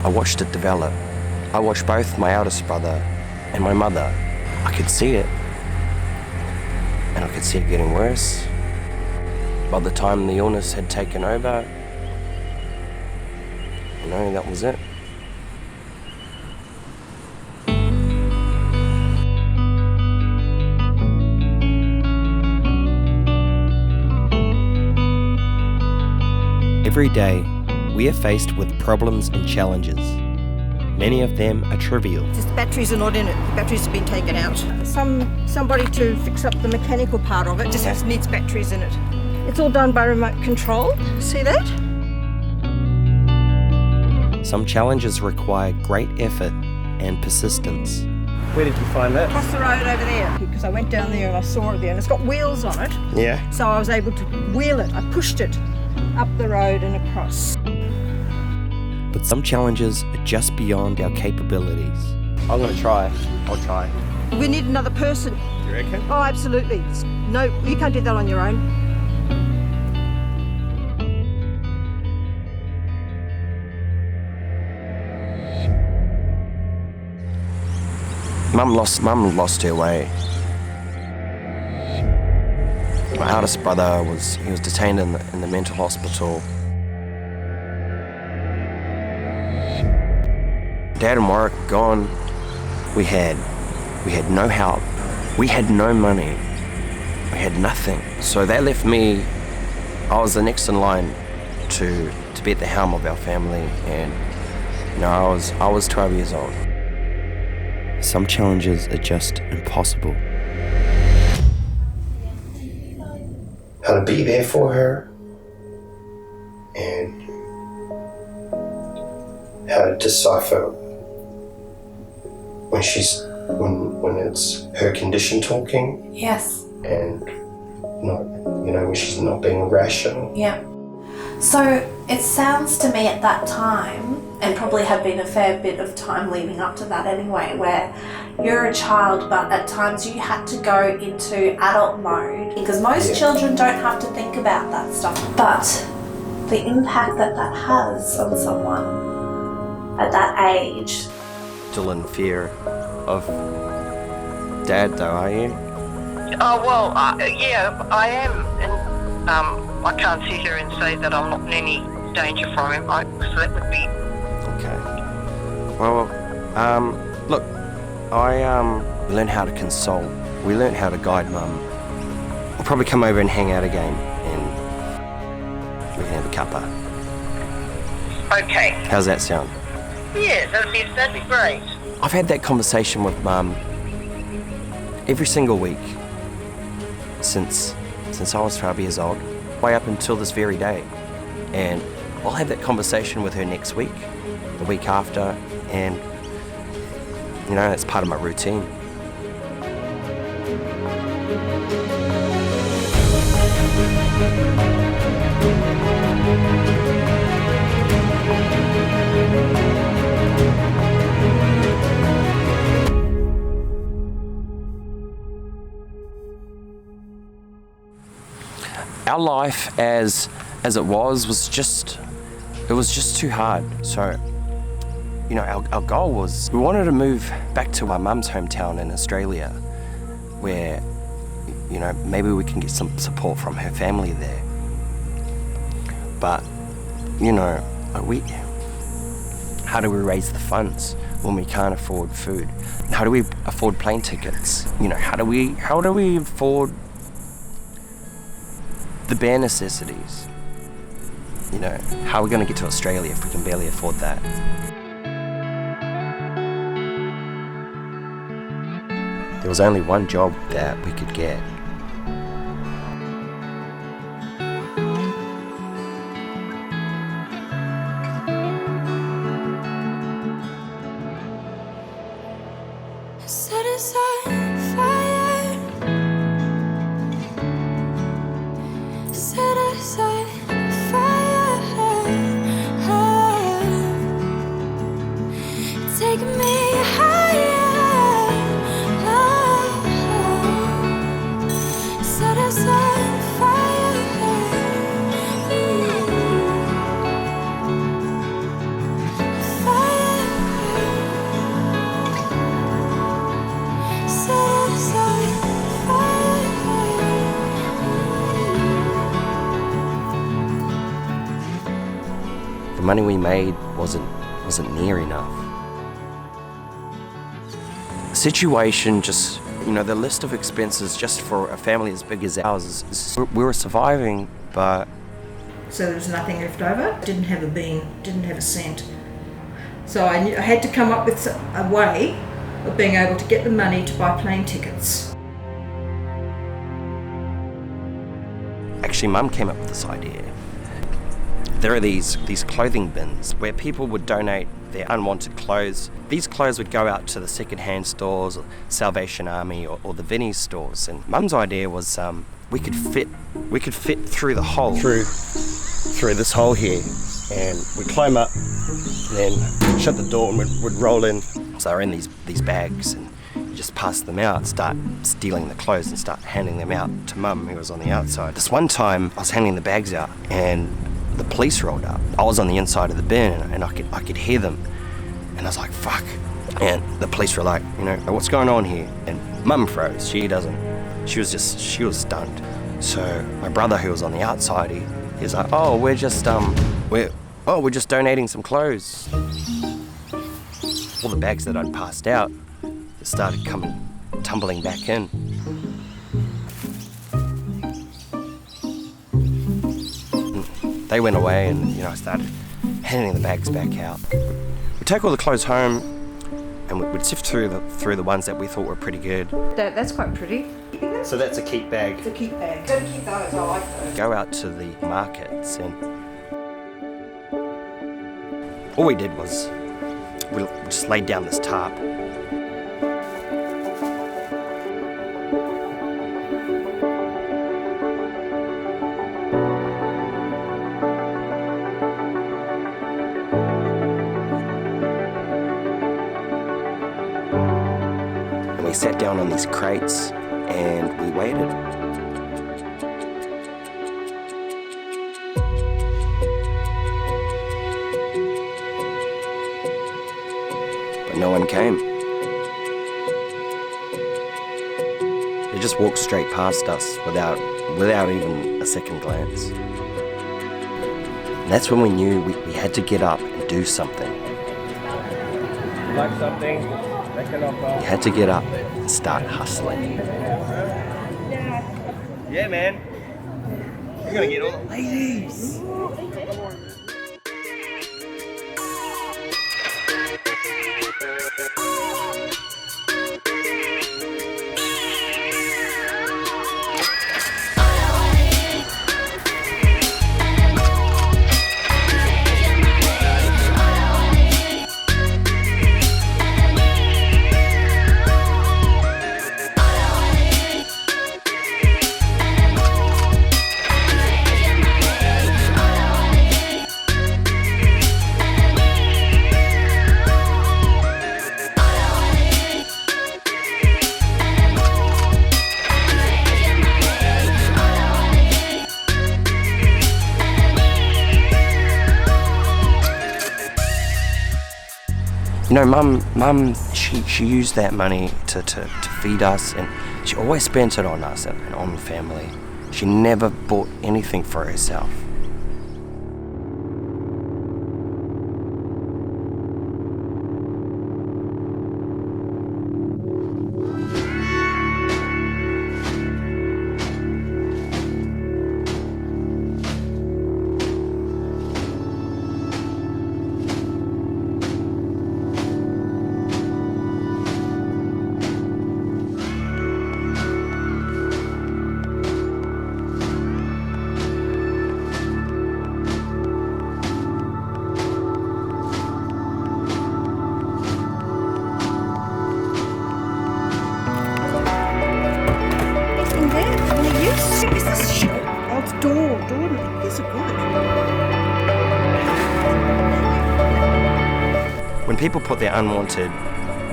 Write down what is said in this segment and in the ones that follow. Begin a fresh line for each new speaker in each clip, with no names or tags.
I watched it develop. I watched both my eldest brother and my mother. I could see it. And I could see it getting worse. By the time the illness had taken over, that was it. Every day, we are faced with problems and challenges. Many of them are trivial.
Just the batteries are not in it. The batteries have been taken out. Somebody to fix up the mechanical part of it just needs batteries in it. It's all done by remote control. See that?
Some challenges require great effort and persistence. Where did you find that?
Across the road over there. Because I went down there and I saw it there and it's got wheels on it.
Yeah.
So I was able to wheel it. I pushed it up the road and across.
But some challenges are just beyond our capabilities. I'm going to try. I'll try.
We need another person.
You reckon?
Oh, absolutely. No, you can't do that on your own.
Mum lost her way. My eldest brother was detained in the mental hospital. Dad and Warwick gone. We had no help. We had no money. We had nothing. So that left me. I was the next in line to be at the helm of our family, and I was 12 years old. Some challenges are just impossible. How to be there for her, and how to decipher when it's her condition talking.
Yes.
And not, when she's not being rational.
Yeah. So it sounds to me at that time, and probably had been a fair bit of time leading up to that anyway, where you're a child but at times you had to go into adult mode, because most children don't have to think about that stuff. But the impact that has on someone at that age.
Still in fear of Dad though, are you?
Oh, well, yeah, I am, and I can't sit here and say that I'm not in any danger from him, so that would be...
Okay. Well, look, I learned how to console. We learned how to guide Mum. I'll probably come over and hang out again, and we can have a cuppa.
Okay.
How's that sound?
Yeah, that'd be great.
I've had that conversation with Mum every single week since I was 12 years old, way up until this very day. And I'll have that conversation with her next week, the week after, and it's part of my routine. Our life as it was just too hard. So, our goal was, we wanted to move back to our mum's hometown in Australia, where, maybe we can get some support from her family there. But, how do we raise the funds when we can't afford food? How do we afford plane tickets? How do we afford the bare necessities? How are we going to get to Australia if we can barely afford that? There was only one job that we could get.
Set aside fire. Set aside fire. Take me higher. Set aside fire. Fire.
money we made wasn't near enough. The situation just, the list of expenses just for a family as big as ours we were surviving, but...
So there was nothing left over. Didn't have a bean, didn't have a cent. So I had to come up with a way of being able to get the money to buy plane tickets.
Actually, Mum came up with this idea. There are these clothing bins where people would donate their unwanted clothes. These clothes would go out to the second-hand stores, or Salvation Army, or the Vinnie's stores. And Mum's idea was we could fit through the hole, through this hole here, and we'd climb up, and then shut the door, and we'd roll in. So they're in these bags, and you just pass them out, start stealing the clothes, and start handing them out to Mum, who was on the outside. This one time, I was handing the bags out, and the police rolled up. I was on the inside of the bin, and I could hear them, and I was like, fuck. And the police were like, what's going on here? And Mum froze. She was stunned. So my brother, who was on the outside, he's like, oh, we're just donating some clothes. All the bags that I'd passed out started tumbling back in. They went away, and I started handing the bags back out. We'd take all the clothes home, and we'd sift through the ones that we thought were pretty good.
That's quite pretty.
So that's a keep bag.
It's a keep bag. Gotta keep those, I like those.
Go out to the markets, and all we did was we just laid down this tarp. And we sat down on these crates and we waited. No one came. They just walked straight past us without even a second glance. And that's when we knew we had to get up and do something.
Like something, make an offer.
We had to get up and start hustling.
Yeah, man. You're gonna get all the ladies.
Mum, she used that money to feed us, and she always spent it on us and on the family. She never bought anything for herself. When people put their unwanted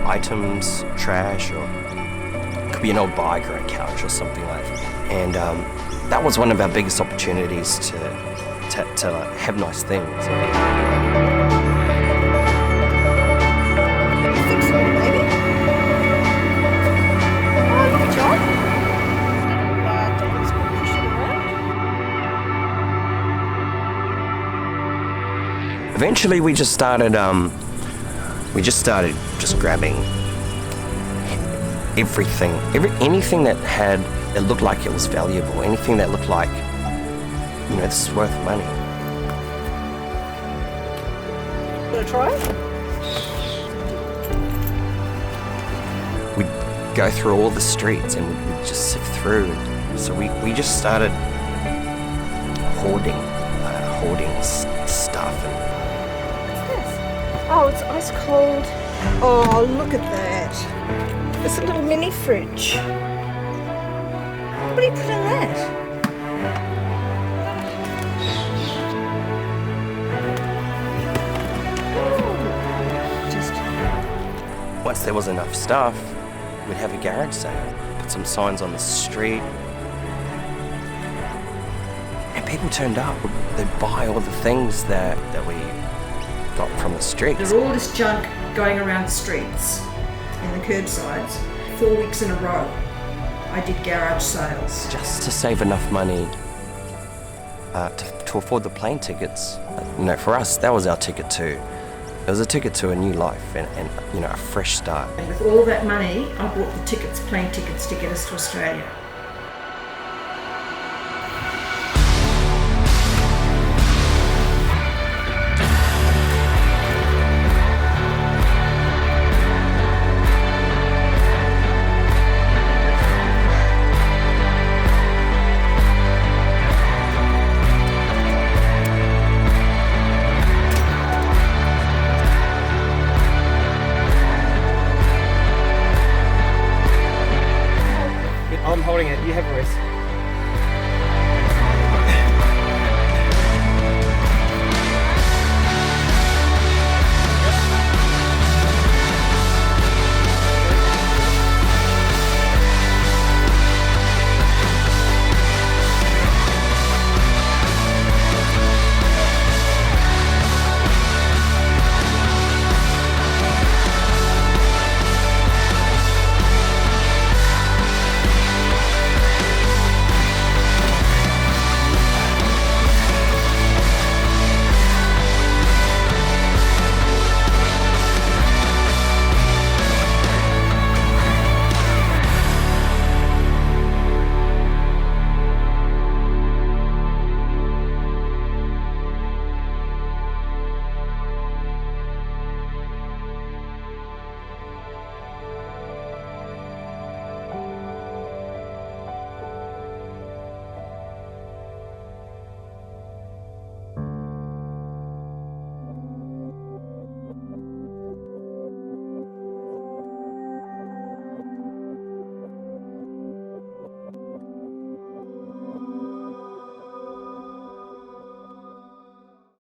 items, trash, or it could be an old bike or a couch or something like that, and that was one of our biggest opportunities to have nice things. Eventually, we just started just grabbing everything, anything that looked like it was valuable, anything that looked like, this is worth money.
Want to try it?
We'd go through all the streets and we'd just sift through. So we just started hoarding stuff.
Oh, it's ice cold. Oh, look at that. It's a little mini fridge. What do you put in that?
Once there was enough stuff, we'd have a garage sale, put some signs on the street, and people turned up. They'd buy all the things that we got from the streets.
There's all this junk going around the streets and the curbsides. 4 weeks in a row, I did garage sales.
Just to save enough money to afford the plane tickets. For us, that was our ticket too. It was a ticket to a new life and a fresh start.
And with all that money, I bought the plane tickets to get us to Australia.